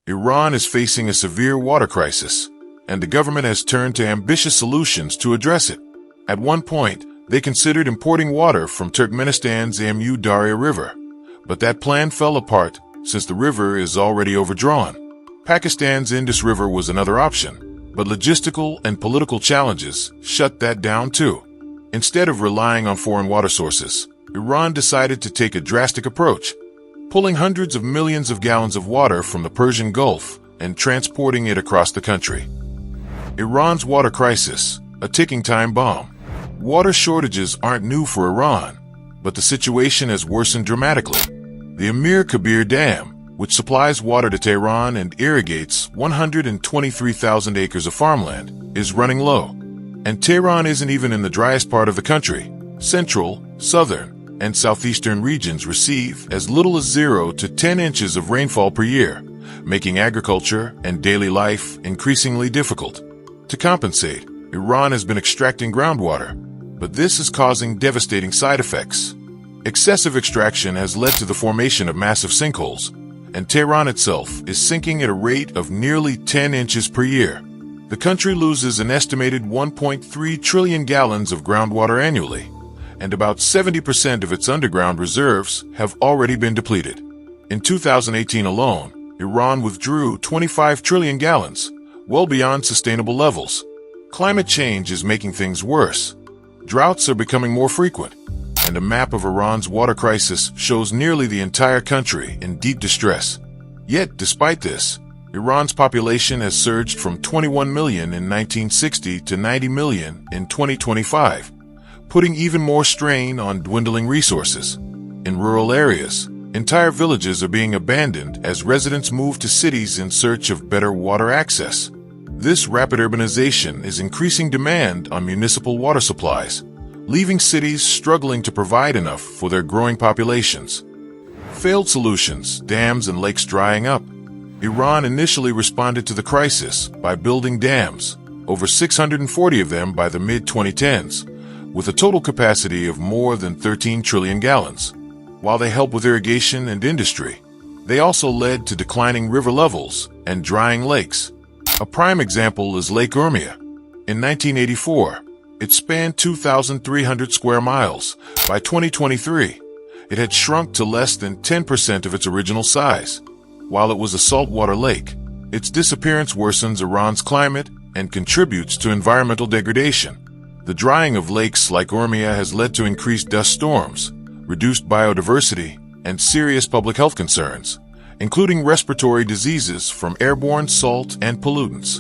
Iran is facing a severe water crisis, and the government has turned to ambitious solutions to address it. At one point, they considered importing water from Turkmenistan's Amu Darya River, but that plan fell apart since the river is already overdrawn. Pakistan's Indus River was another option, but logistical and political challenges shut that down too. Instead of relying on foreign water sources, Iran decided to take a drastic approach, pulling hundreds of millions of gallons of water from the Persian Gulf and transporting it across the country. Iran's water crisis, a ticking time bomb. Water shortages aren't new for Iran, but the situation has worsened dramatically. The Amir Kabir Dam, which supplies water to Tehran and irrigates 123,000 acres of farmland, is running low. And Tehran isn't even in the driest part of the country. Central, southern, and southeastern regions receive as little as 0 to 10 inches of rainfall per year, making agriculture and daily life increasingly difficult. To compensate, Iran has been extracting groundwater, but this is causing devastating side effects. Excessive extraction has led to the formation of massive sinkholes, and Tehran itself is sinking at a rate of nearly 10 inches per year. The country loses an estimated 1.3 trillion gallons of groundwater annually, and about 70% of its underground reserves have already been depleted. In 2018 alone, Iran withdrew 25 trillion gallons, well beyond sustainable levels. Climate change is making things worse. Droughts are becoming more frequent, and a map of Iran's water crisis shows nearly the entire country in deep distress. Yet, despite this, Iran's population has surged from 21 million in 1960 to 90 million in 2025, putting even more strain on dwindling resources. In rural areas, entire villages are being abandoned as residents move to cities in search of better water access. This rapid urbanization is increasing demand on municipal water supplies, leaving cities struggling to provide enough for their growing populations. Failed solutions, dams and lakes drying up. Iran initially responded to the crisis by building dams, over 640 of them by the mid-2010s, with a total capacity of more than 13 trillion gallons. While they help with irrigation and industry, they also led to declining river levels and drying lakes. A prime example is Lake Urmia. In 1984, it spanned 2,300 square miles. By 2023, it had shrunk to less than 10% of its original size. While it was a saltwater lake, its disappearance worsens Iran's climate and contributes to environmental degradation. The drying of lakes like Urmia has led to increased dust storms, reduced biodiversity, and serious public health concerns, including respiratory diseases from airborne salt and pollutants.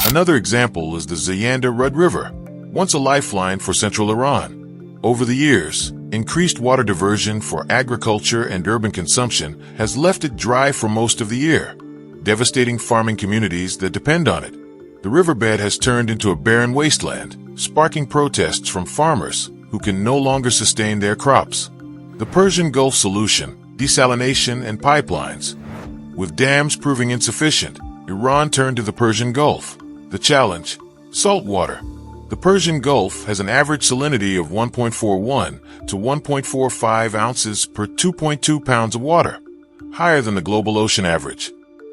Another example is the Zayanda Rud River, once a lifeline for central Iran. Over the years, increased water diversion for agriculture and urban consumption has left it dry for most of the year, devastating farming communities that depend on it. The riverbed has turned into a barren wasteland, sparking protests from farmers who can no longer sustain their crops. The Persian Gulf solution, desalination and pipelines. With dams proving insufficient, Iran turned to the Persian Gulf. The challenge: salt water. The Persian Gulf has an average salinity of 1.41 to 1.45 ounces per 2.2 pounds of water, higher than the global ocean average.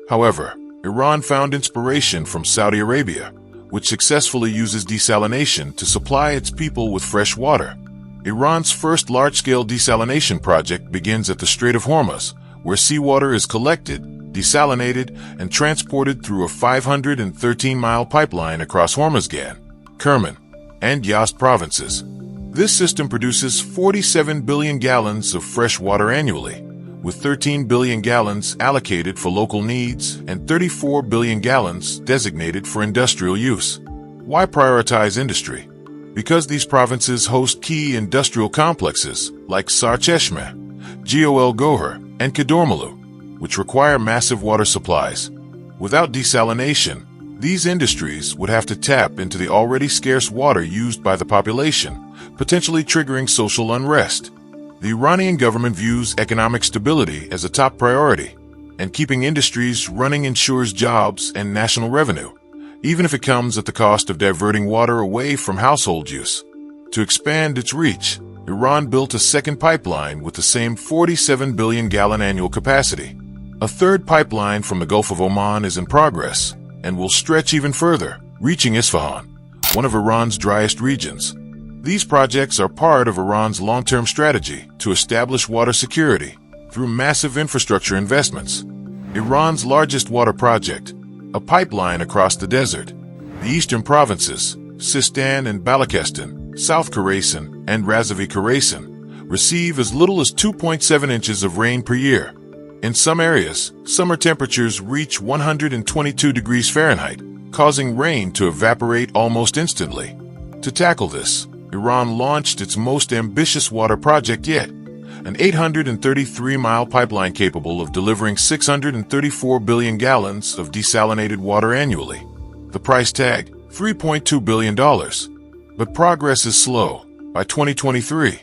However, Iran found inspiration from Saudi Arabia, which successfully uses desalination to supply its people with fresh water. Iran's first large-scale desalination project begins at the Strait of Hormuz, where seawater is collected, desalinated, and transported through a 513-mile pipeline across Hormuzgan, Kerman, and Yazd provinces. This system produces 47 billion gallons of fresh water annually, with 13 billion gallons allocated for local needs and 34 billion gallons designated for industrial use. Why prioritize industry? Because these provinces host key industrial complexes like Sarcheshmeh, Gol Gohar, and Kedormalu, which require massive water supplies. Without desalination, these industries would have to tap into the already scarce water used by the population, potentially triggering social unrest. The Iranian government views economic stability as a top priority, and keeping industries running ensures jobs and national revenue, even if it comes at the cost of diverting water away from household use. To expand its reach, Iran built a second pipeline with the same 47 billion gallon annual capacity. A third pipeline from the Gulf of Oman is in progress and will stretch even further, reaching Isfahan, one of Iran's driest regions. These projects are part of Iran's long-term strategy to establish water security through massive infrastructure investments. Iran's largest water project, a pipeline across the desert. The eastern provinces, Sistan and Balochistan, South Khorasan, and Razavi Khorasan, receive as little as 2.7 inches of rain per year. In some areas, summer temperatures reach 122 degrees Fahrenheit, causing rain to evaporate almost instantly. To tackle this, Iran launched its most ambitious water project yet, an 833-mile pipeline capable of delivering 634 billion gallons of desalinated water annually. The price tag, $3.2 billion. But progress is slow. By 2023,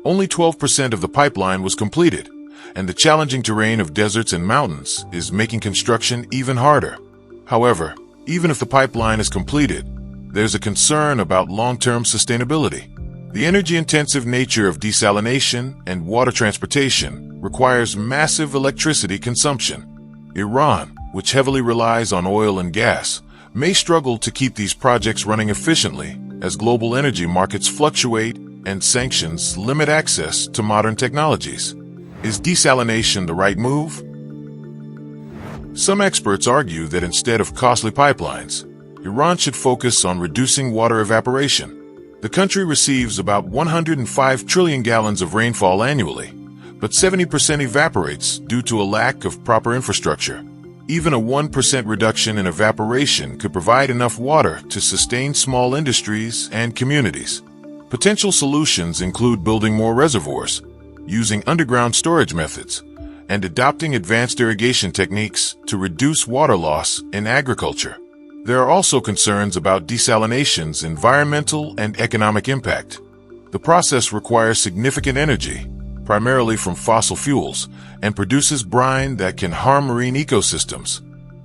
only 12% of the pipeline was completed, and the challenging terrain of deserts and mountains is making construction even harder. However, even if the pipeline is completed, there's a concern about long-term sustainability. The energy-intensive nature of desalination and water transportation requires massive electricity consumption. Iran, which heavily relies on oil and gas, may struggle to keep these projects running efficiently as global energy markets fluctuate and sanctions limit access to modern technologies. Is desalination the right move? Some experts argue that instead of costly pipelines, Iran should focus on reducing water evaporation. The country receives about 105 trillion gallons of rainfall annually, but 70% evaporates due to a lack of proper infrastructure. Even a 1% reduction in evaporation could provide enough water to sustain small industries and communities. Potential solutions include building more reservoirs, using underground storage methods, and adopting advanced irrigation techniques to reduce water loss in agriculture. There are also concerns about desalination's environmental and economic impact. The process requires significant energy, primarily from fossil fuels, and produces brine that can harm marine ecosystems.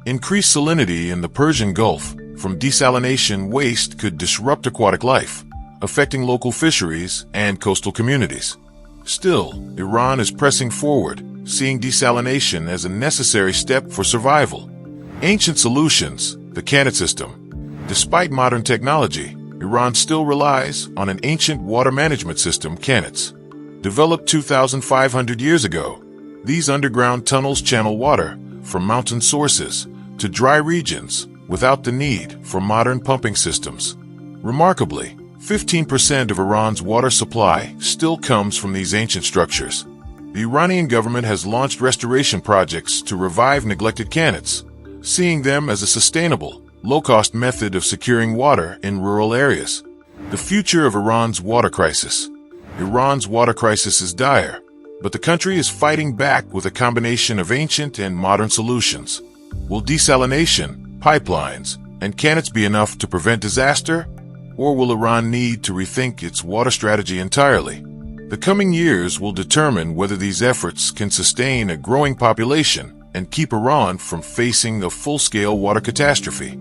Increased salinity in the Persian Gulf from desalination waste could disrupt aquatic life, affecting local fisheries and coastal communities. Still, Iran is pressing forward, seeing desalination as a necessary step for survival. Ancient solutions, the Qanat system. Despite modern technology, Iran still relies on an ancient water management system, Qanats. Developed 2,500 years ago, these underground tunnels channel water from mountain sources to dry regions without the need for modern pumping systems. Remarkably, 15% of Iran's water supply still comes from these ancient structures. The Iranian government has launched restoration projects to revive neglected Qanats, seeing them as a sustainable, low-cost method of securing water in rural areas. The future of Iran's water crisis. Iran's water crisis is dire, but the country is fighting back with a combination of ancient and modern solutions. Will desalination, pipelines, and Qanats be enough to prevent disaster? Or will Iran need to rethink its water strategy entirely? The coming years will determine whether these efforts can sustain a growing population and keep Iran from facing a full-scale water catastrophe.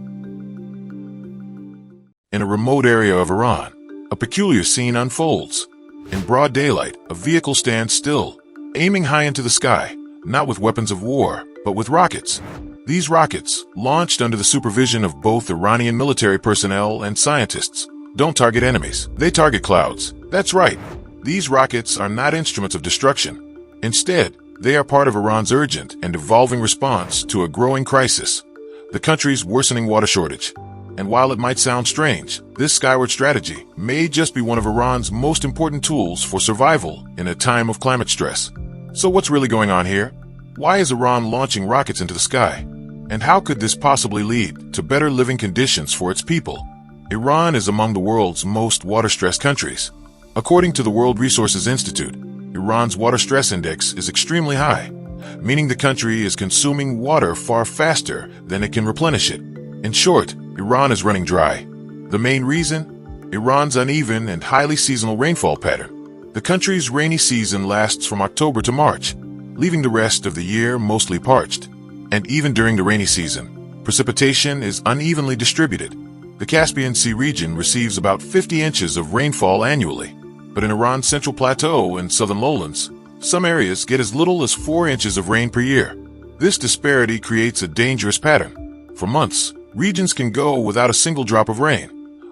In a remote area of Iran, a peculiar scene unfolds. In broad daylight, a vehicle stands still, aiming high into the sky, not with weapons of war, but with rockets. These rockets, launched under the supervision of both Iranian military personnel and scientists, don't target enemies. They target clouds. That's right. These rockets are not instruments of destruction. Instead, they are part of Iran's urgent and evolving response to a growing crisis, the country's worsening water shortage. And while it might sound strange, this skyward strategy may just be one of Iran's most important tools for survival in a time of climate stress. So what's really going on here? Why is Iran launching rockets into the sky? And how could this possibly lead to better living conditions for its people? Iran is among the world's most water-stressed countries. According to the World Resources Institute, Iran's water stress index is extremely high, meaning the country is consuming water far faster than it can replenish it. In short, Iran is running dry. The main reason? Iran's uneven and highly seasonal rainfall pattern. The country's rainy season lasts from October to March, leaving the rest of the year mostly parched. And even during the rainy season, precipitation is unevenly distributed. The Caspian Sea region receives about 50 inches of rainfall annually, but in Iran's central plateau and southern lowlands, some areas get as little as 4 inches of rain per year. This disparity creates a dangerous pattern. For months, regions can go without a single drop of rain,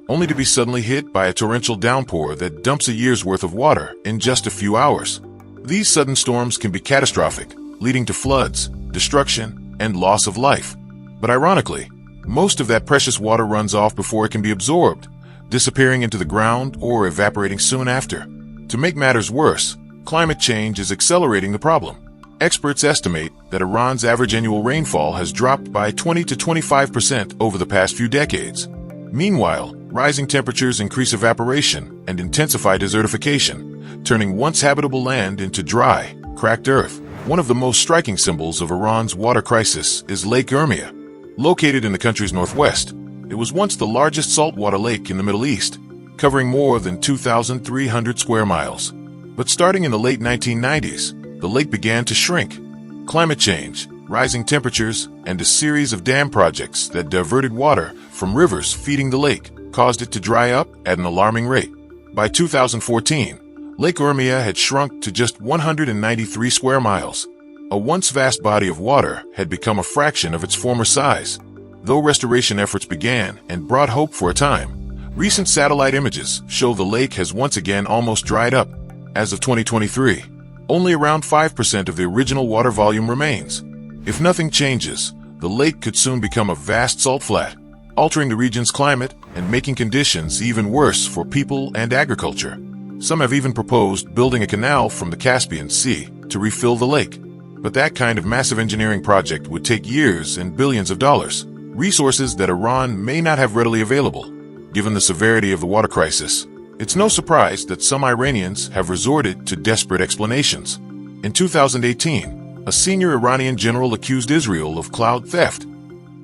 only to be suddenly hit by a torrential downpour that dumps a year's worth of water in just a few hours. These sudden storms can be catastrophic, leading to floods, destruction, and loss of life. But ironically, most of that precious water runs off before it can be absorbed, disappearing into the ground or evaporating soon after. To make matters worse, climate change is accelerating the problem. Experts estimate that Iran's average annual rainfall has dropped by 20 to 25% over the past few decades. Meanwhile, rising temperatures increase evaporation and intensify desertification, turning once habitable land into dry, cracked earth. One of the most striking symbols of Iran's water crisis is Lake Urmia. Located in the country's northwest, it was once the largest saltwater lake in the Middle East, covering more than 2,300 square miles. But starting in the late 1990s, the lake began to shrink. Climate change, rising temperatures, and a series of dam projects that diverted water from rivers feeding the lake caused it to dry up at an alarming rate. By 2014, Lake Urmia had shrunk to just 193 square miles. A once vast body of water had become a fraction of its former size. Though restoration efforts began and brought hope for a time, recent satellite images show the lake has once again almost dried up. As of 2023, only around 5% of the original water volume remains. If nothing changes, the lake could soon become a vast salt flat, altering the region's climate and making conditions even worse for people and agriculture. Some have even proposed building a canal from the Caspian Sea to refill the lake. But that kind of massive engineering project would take years and billions of dollars, resources that Iran may not have readily available. Given the severity of the water crisis, it's no surprise that some Iranians have resorted to desperate explanations. In 2018, a senior Iranian general accused Israel of cloud theft,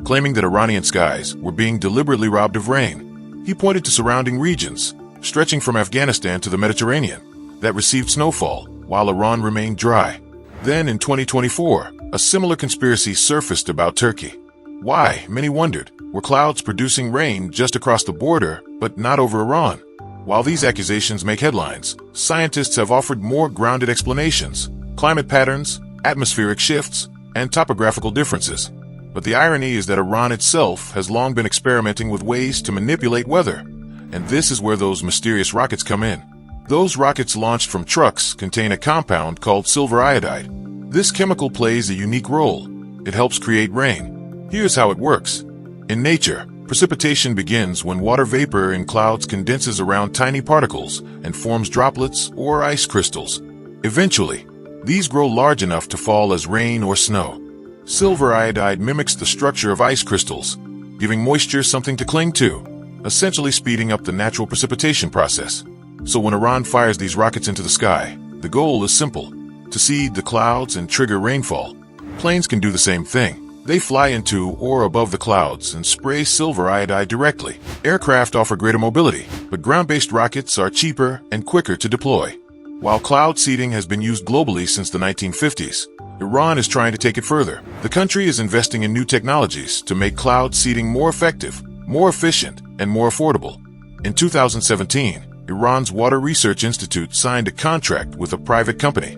claiming that Iranian skies were being deliberately robbed of rain. He pointed to surrounding regions, stretching from Afghanistan to the Mediterranean, that received snowfall, while Iran remained dry. Then, in 2024, a similar conspiracy surfaced about Turkey. Why, many wondered, were clouds producing rain just across the border, but not over Iran? While these accusations make headlines, scientists have offered more grounded explanations: climate patterns, atmospheric shifts, and topographical differences. But the irony is that Iran itself has long been experimenting with ways to manipulate weather. And this is where those mysterious rockets come in. Those rockets launched from trucks contain a compound called silver iodide. This chemical plays a unique role. It helps create rain. Here's how it works. In nature, precipitation begins when water vapor in clouds condenses around tiny particles and forms droplets or ice crystals. Eventually, these grow large enough to fall as rain or snow. Silver iodide mimics the structure of ice crystals, giving moisture something to cling to, essentially speeding up the natural precipitation process. So when Iran fires these rockets into the sky, the goal is simple: to seed the clouds and trigger rainfall. Planes can do the same thing. They fly into or above the clouds and spray silver iodide directly. Aircraft offer greater mobility, but ground-based rockets are cheaper and quicker to deploy. While cloud seeding has been used globally since the 1950s, Iran is trying to take it further. The country is investing in new technologies to make cloud seeding more effective, more efficient, and more affordable. In 2017, Iran's Water Research Institute signed a contract with a private company,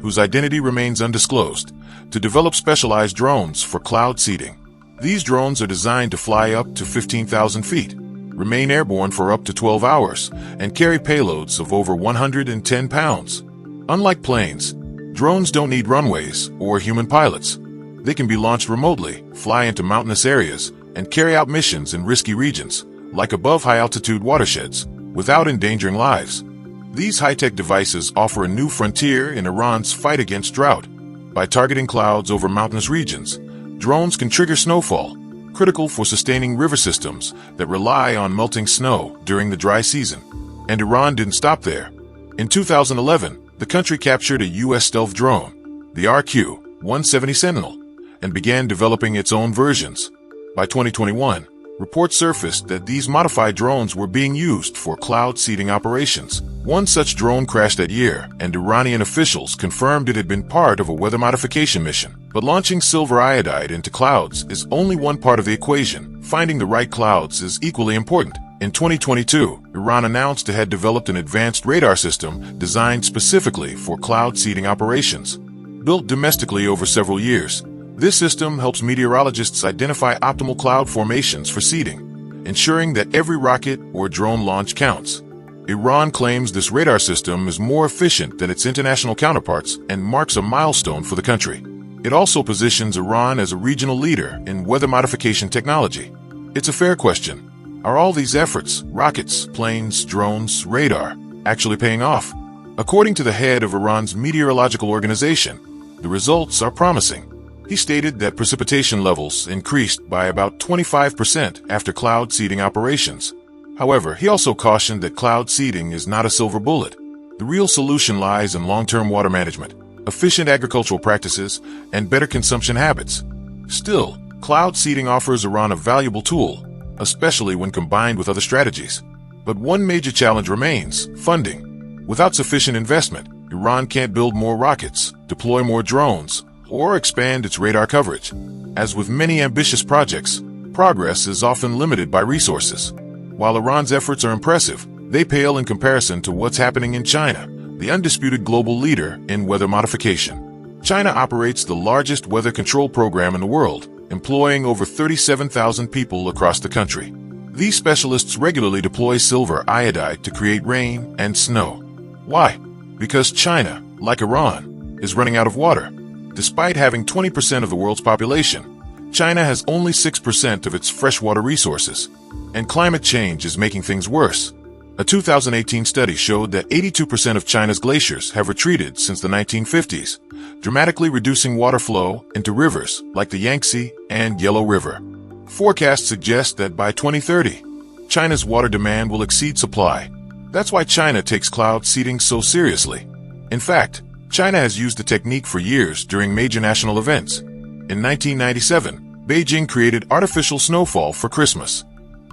whose identity remains undisclosed, to develop specialized drones for cloud seeding. These drones are designed to fly up to 15,000 feet, remain airborne for up to 12 hours, and carry payloads of over 110 pounds. Unlike planes, drones don't need runways or human pilots. They can be launched remotely, fly into mountainous areas, and carry out missions in risky regions, like above high-altitude watersheds, without endangering lives. These high-tech devices offer a new frontier in Iran's fight against drought. By targeting clouds over mountainous regions, drones can trigger snowfall, critical for sustaining river systems that rely on melting snow during the dry season. And Iran didn't stop there. In 2011, the country captured a U.S. stealth drone, the RQ-170 Sentinel, and began developing its own versions. By 2021, reports surfaced that these modified drones were being used for cloud seeding operations. One such drone crashed that year, and Iranian officials confirmed it had been part of a weather modification mission. But launching silver iodide into clouds is only one part of the equation. Finding the right clouds is equally important. In 2022, Iran announced it had developed an advanced radar system designed specifically for cloud seeding operations. Built domestically over several years, This system helps meteorologists identify optimal cloud formations for seeding, ensuring that every rocket or drone launch counts. Iran claims this radar system is more efficient than its international counterparts and marks a milestone for the country. It also positions Iran as a regional leader in weather modification technology. It's a fair question. Are all these efforts, rockets, planes, drones, radar, actually paying off? According to the head of Iran's meteorological organization, the results are promising. He stated that precipitation levels increased by about 25% after cloud seeding operations. However, he also cautioned that cloud seeding is not a silver bullet. The real solution lies in long-term water management, efficient agricultural practices, and better consumption habits. Still, cloud seeding offers Iran a valuable tool, especially when combined with other strategies. But one major challenge remains: funding. Without sufficient investment, Iran can't build more rockets, deploy more drones, or expand its radar coverage. As with many ambitious projects, progress is often limited by resources. While Iran's efforts are impressive, they pale in comparison to what's happening in China, the undisputed global leader in weather modification. China operates the largest weather control program in the world, employing over 37,000 people across the country. These specialists regularly deploy silver iodide to create rain and snow. Why? Because China, like Iran, is running out of water. Despite having 20% of the world's population, China has only 6% of its freshwater resources, and climate change is making things worse. A 2018 study showed that 82% of China's glaciers have retreated since the 1950s, dramatically reducing water flow into rivers like the Yangtze and Yellow River. Forecasts suggest that by 2030, China's water demand will exceed supply. That's why China takes cloud seeding so seriously. In fact, China has used the technique for years during major national events. In 1997, Beijing created artificial snowfall for Christmas.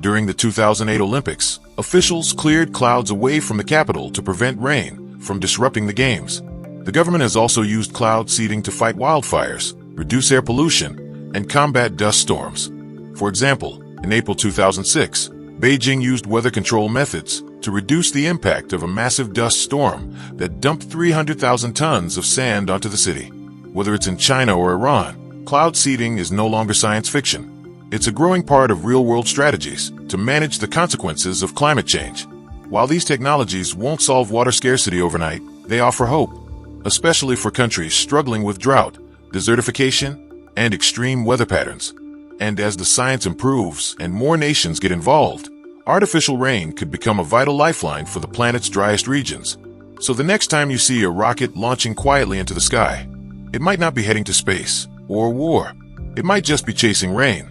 During the 2008 Olympics, officials cleared clouds away from the capital to prevent rain from disrupting the games. The government has also used cloud seeding to fight wildfires, reduce air pollution, and combat dust storms. For example, in April 2006, Beijing used weather control methods to reduce the impact of a massive dust storm that dumped 300,000 tons of sand onto the city. Whether it's in China or Iran, cloud seeding is no longer science fiction. It's a growing part of real-world strategies to manage the consequences of climate change. While these technologies won't solve water scarcity overnight, they offer hope, especially for countries struggling with drought, desertification, and extreme weather patterns. And as the science improves and more nations get involved, artificial rain could become a vital lifeline for the planet's driest regions. So the next time you see a rocket launching quietly into the sky, it might not be heading to space or war. It might just be chasing rain.